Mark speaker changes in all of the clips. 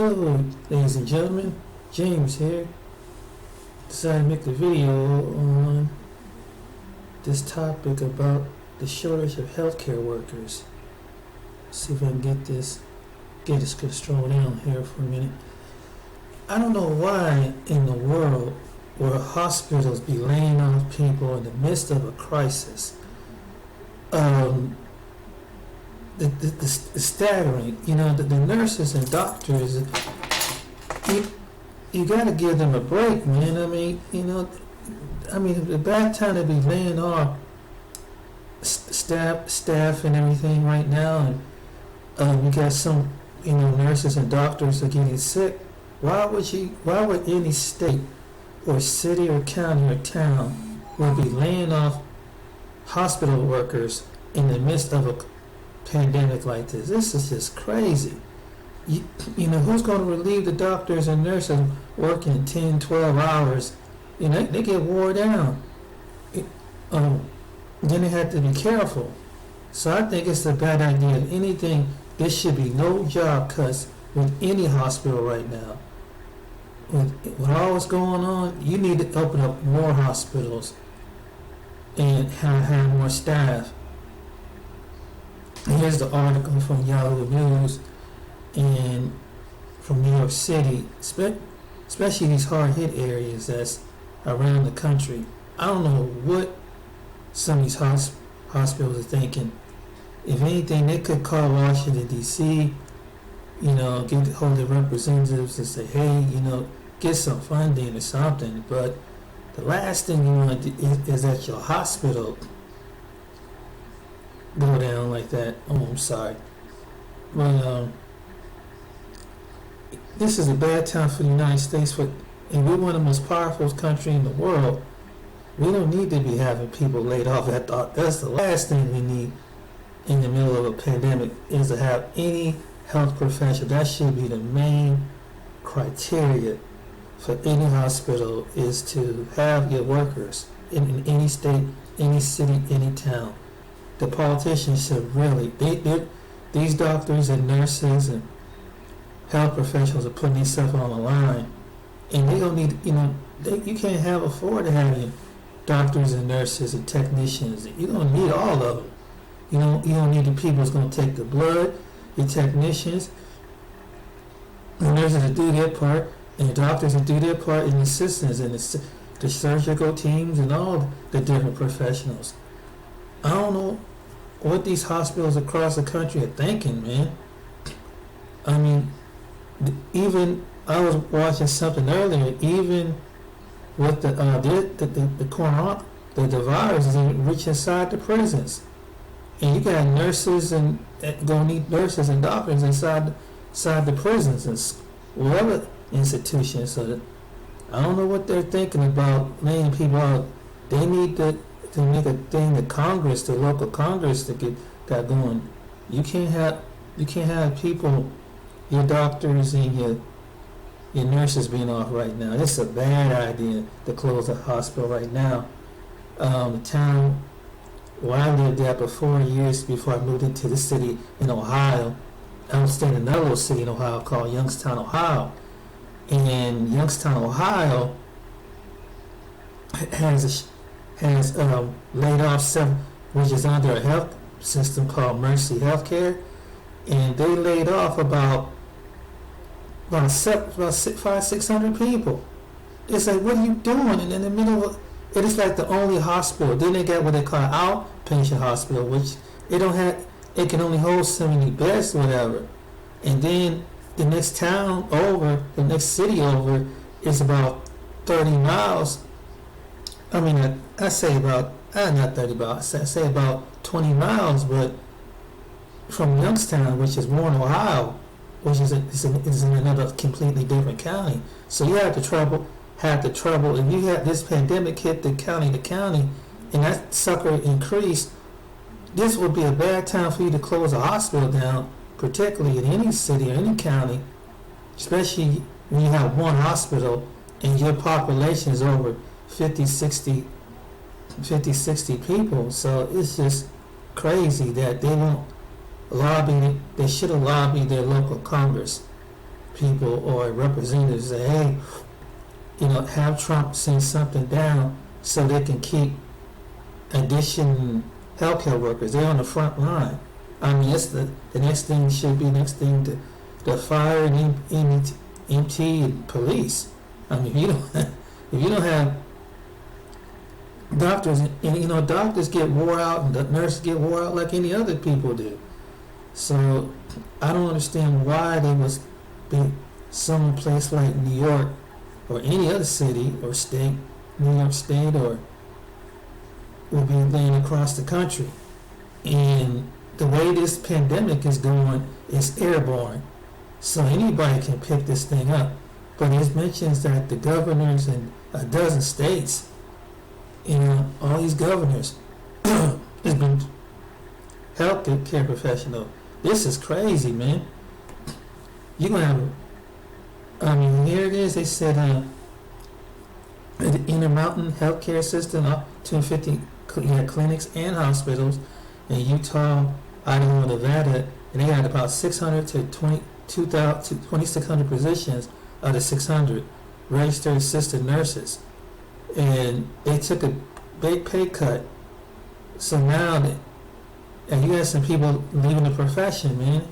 Speaker 1: Hello, ladies and gentlemen. James here. Decided to make a video on this topic about the shortage of healthcare workers. See if I can get this slow down here for a minute. I don't know why in the world where hospitals be laying off people in the midst of a crisis. It's staggering. You know, the nurses and doctors, you got to give them a break, man. I mean, the bad time to be laying off staff and everything right now, and you got some, nurses and doctors are getting sick. Why would any state or city or county or town would be laying off hospital workers in the midst of a pandemic like this? This is just crazy. Who's going to relieve the doctors and nurses working 10, 12 hours? They get wore down. Then they have to be careful. So I think it's a bad idea. If anything, there should be no job cuts with any hospital right now. With all what's going on, you need to open up more hospitals and have more staff. Here's the article from Yahoo News and from New York City, especially these hard-hit areas that's around the country. I don't know what some of these hospitals are thinking. If anything, they could call Washington, D.C., get hold of representatives and say, hey, get some funding or something. But the last thing you want is that your hospital go down like that. Oh, I'm sorry. But this is a bad time for the United States, and we're one of the most powerful countries in the world. We don't need to be having people laid off. That's the last thing we need in the middle of a pandemic, is to have any health professional. That should be the main criteria for any hospital, is to have your workers in any state, any city, any town. The politicians should really, these doctors and nurses and health professionals are putting themselves on the line, and they don't need, you can't afford to have your doctors and nurses and technicians. You don't need all of them. You don't need the people who's going to take the blood, your technicians, the nurses to do their part, and the doctors to do their part, and the assistants and the surgical teams and all the different professionals. I don't know what these hospitals across the country are thinking, man. I mean, even I was watching something earlier. Even with the virus is reach inside the prisons, and you got nurses and gonna need nurses and doctors inside the prisons and whatever institutions. So that, I don't know what they're thinking about laying people out. They need to make a thing to Congress, the local Congress, to get that going. You can't have people, your doctors and your nurses being off right now. It's a bad idea to close a hospital right now. The town where I lived at for 4 years before I moved into the city in Ohio, I was staying in another little city in Ohio called Youngstown, Ohio. And Youngstown, Ohio has laid off some, which is under a health system called Mercy Healthcare, and they laid off about 500-600 people. It's like, what are you doing? And in the middle of it is like the only hospital. Then they got what they call outpatient hospital, which it can only hold so many beds or whatever. And then the next town over, the next city over, is about 30 miles. I mean, I say about, not 30 miles, I say about 20 miles, but from Youngstown, which is Warren, Ohio, which is in another completely different county. So you have the trouble, if you had this pandemic hit the county, and that sucker increased, this would be a bad time for you to close a hospital down, particularly in any city or any county, especially when you have one hospital and your population is over 50, 60 people. So it's just crazy that they won't lobby. They should have lobbied their local Congress people or representatives say, hey, have Trump send something down so they can keep addition healthcare workers. They're on the front line. I mean, it's the next thing should be to fire and MT and police. I mean, if you don't have doctors, and doctors get wore out and the nurses get wore out like any other people do. So I don't understand why there must be some place like New York or any other city or state, New York State, or will be laying across the country. And the way this pandemic is going is airborne. So anybody can pick this thing up. But it mentions that the governors in a dozen states, all these governors has been health care professional. This is crazy, man. You're going to have, here it is. They said the Intermountain Healthcare System, up to 250 clinics and hospitals in Utah, Idaho, Nevada, and they had about 600 to 2,600 positions out of 600 registered assistant nurses, and they took a big pay cut. So now, and you got some people leaving the profession, man.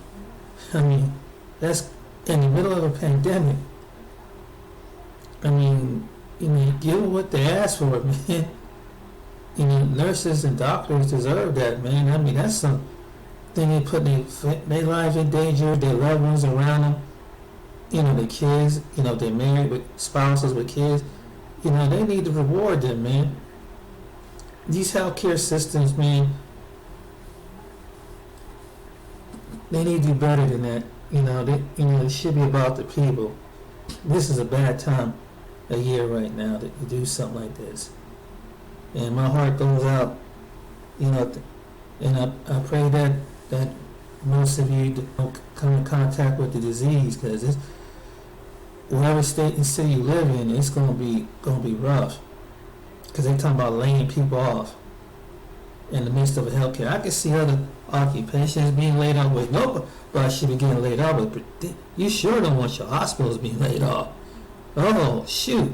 Speaker 1: I mean, that's in the middle of a pandemic. I mean, give them what they asked for, man. Nurses and doctors deserve that, man. I mean, that's something they put their lives in danger, their loved ones around them, their kids, they're married with spouses with kids. They need to reward them, man. These healthcare systems, man, they need to do better than that. It should be about the people. This is a bad time of year right now to do something like this. And my heart goes out, and I pray that most of you don't come in contact with the disease, because whatever state and city you live in, it's gonna be rough. Because they're talking about laying people off in the midst of a healthcare. I can see other occupations being laid off with nobody should be getting laid off, but you sure don't want your hospitals being laid off. Oh shoot,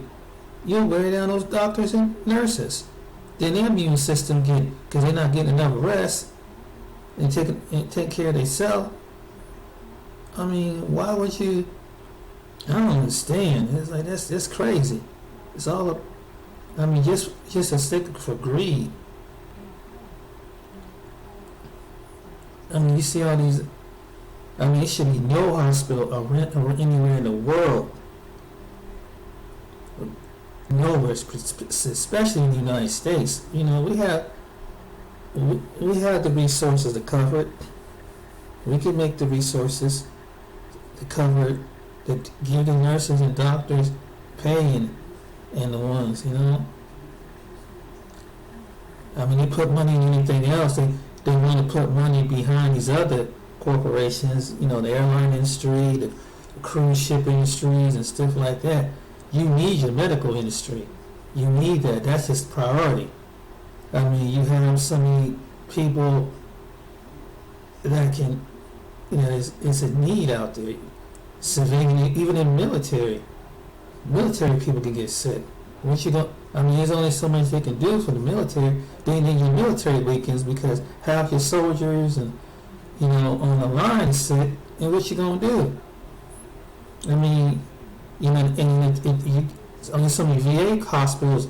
Speaker 1: you wear down those doctors and nurses. Then their immune system because they're not getting enough rest and take care of themselves. I mean, why would you? I don't understand. It's like that's crazy. It's all just a stick for greed. You see all these. It should be no hospital or anywhere in the world. Nowhere, especially in the United States. We have the resources to cover it. We can make the resources to cover it, to give the nurses and doctors pay and the ones, they put money in anything else. They want to put money behind these other corporations, the airline industry, the cruise ship industries and stuff like that. You need your medical industry. You need that. That's its priority. You have so many people that can, it's a need out there. Civilian, even in military people can get sick. Once you don't, there's only so much they can do for the military. Then your military weakens because half your soldiers and, on the line is sick. And what you gonna do? Only so many VA hospitals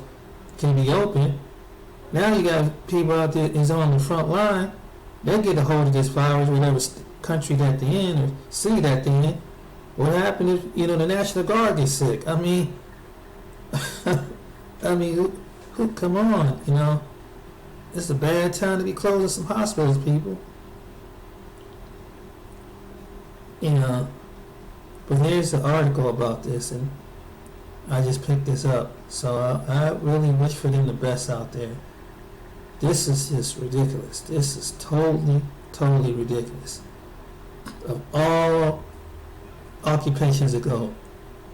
Speaker 1: can be open. Now you got people out there is on the front line. They'll get a hold of this virus, whatever country that they're in or city that they're in. What happened if the National Guard gets sick? Who come on? It's a bad time to be closing some hospitals, people. But here's an article about this, and I just picked this up. So I really wish for them the best out there. This is just ridiculous. This is totally ridiculous. Of all occupations ago,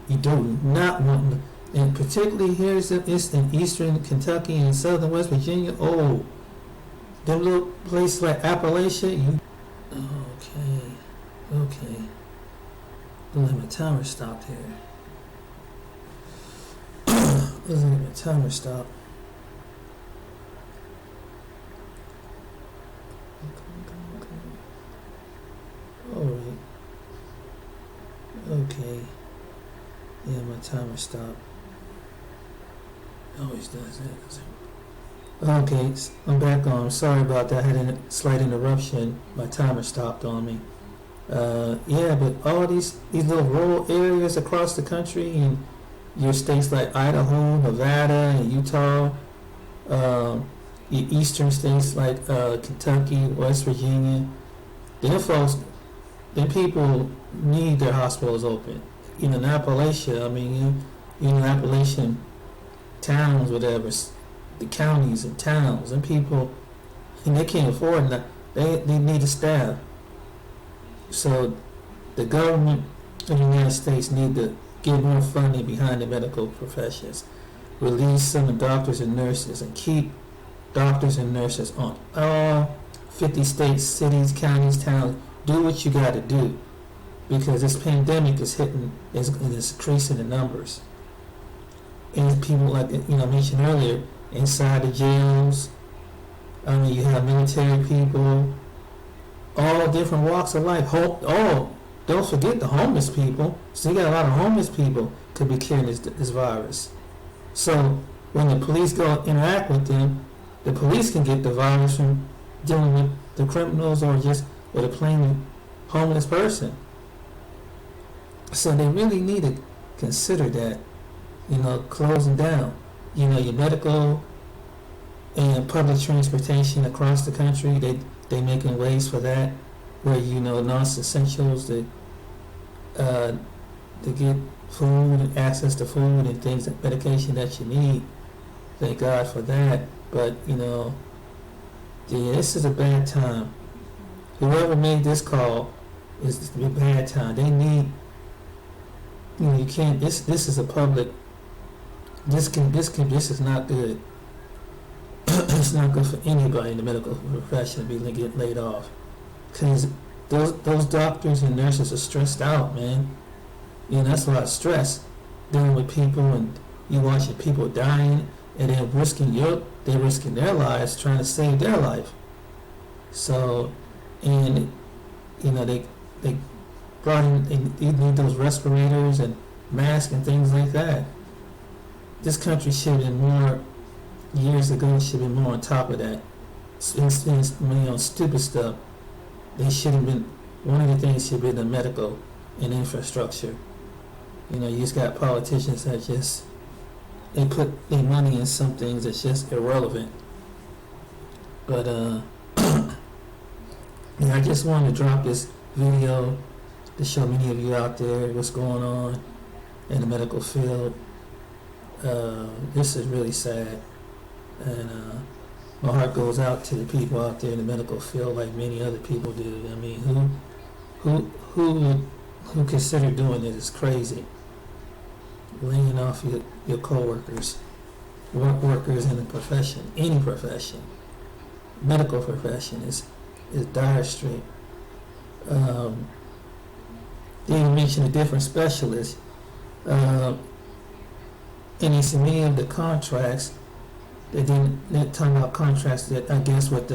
Speaker 1: you do not want to, and particularly it's in eastern Kentucky and southern West Virginia. Oh, them little places like Appalachia. Okay. My timer stopped here. My timer stopped. Alright. Okay. Yeah, my timer stopped. It always does that. Okay, I'm back on. Sorry about that. I had a slight interruption. My timer stopped on me. Yeah, but all these little rural areas across the country, and your states like Idaho, Nevada, and Utah, your eastern states like Kentucky, West Virginia, them people need their hospitals open. In Appalachia, in Appalachian towns, whatever, the counties and towns, and people, and they can't afford that. They need a staff. So the government of the United States need to give more funding behind the medical professions, release some of the doctors and nurses, and keep doctors and nurses on all 50 states, cities, counties, towns. Do what you got to do, because this pandemic is increasing in numbers. And people, like I mentioned earlier, inside the jails. You have military people, all different walks of life. Don't forget the homeless people. So you got a lot of homeless people could be carrying this virus. So when the police go interact with them, the police can get the virus from dealing with the criminals or just with a plain homeless person. So they really need to consider that, closing down, your medical and public transportation across the country. They making ways for that, where non-essentials to get food and access to food and things, like medication that you need. Thank God for that. But this is a bad time. Whoever made this call is a bad time. They need, you can't. This is a public. This is not good. It's not good for anybody in the medical profession to be get laid off, because those doctors and nurses are stressed out, man. That's a lot of stress dealing with people, and you watching people dying, and then they're risking their lives trying to save their life. So, and they brought in, you need those respirators and masks and things like that. This country should have been more, years ago, should have been more on top of that. Stupid stuff. They should have been, one of the things should be the medical and infrastructure. You just got politicians that they put their money in some things that's just irrelevant. But I just wanted to drop this video to show many of you out there what's going on in the medical field. This is really sad, and my heart goes out to the people out there in the medical field, like many other people do. Who consider doing it is crazy. Laying off your co-workers, workers in the profession, any profession, medical profession is dire straight. They even mention the different specialists. And it's many of the contracts they're talking about contracts that, I guess, what the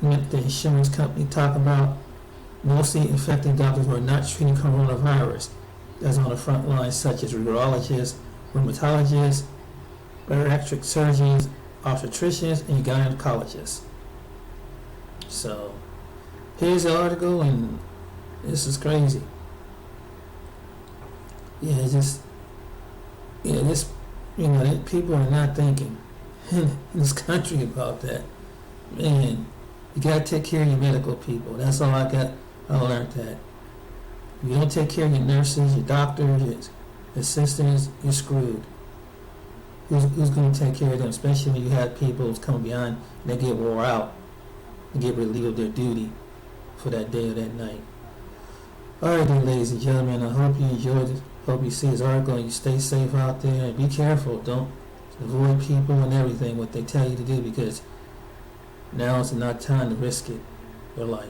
Speaker 1: insurance company talk about, mostly infecting doctors who are not treating coronavirus, that's on the front lines, such as urologists, rheumatologists, bariatric surgeons, obstetricians, and gynecologists. So here's the article, and this is crazy. People are not thinking in this country about that. Man, you gotta take care of your medical people. That's all I learned that. If you don't take care of your nurses, your doctors, your assistants, you're screwed. Who's going to take care of them? Especially when you have people who's coming behind and they get wore out and get relieved of their duty for that day or that night. Alright then, ladies and gentlemen, I hope you enjoyed it. Hope you see this article and you stay safe out there and be careful. Don't avoid people and everything, what they tell you to do, because now is not time to risk it, your life.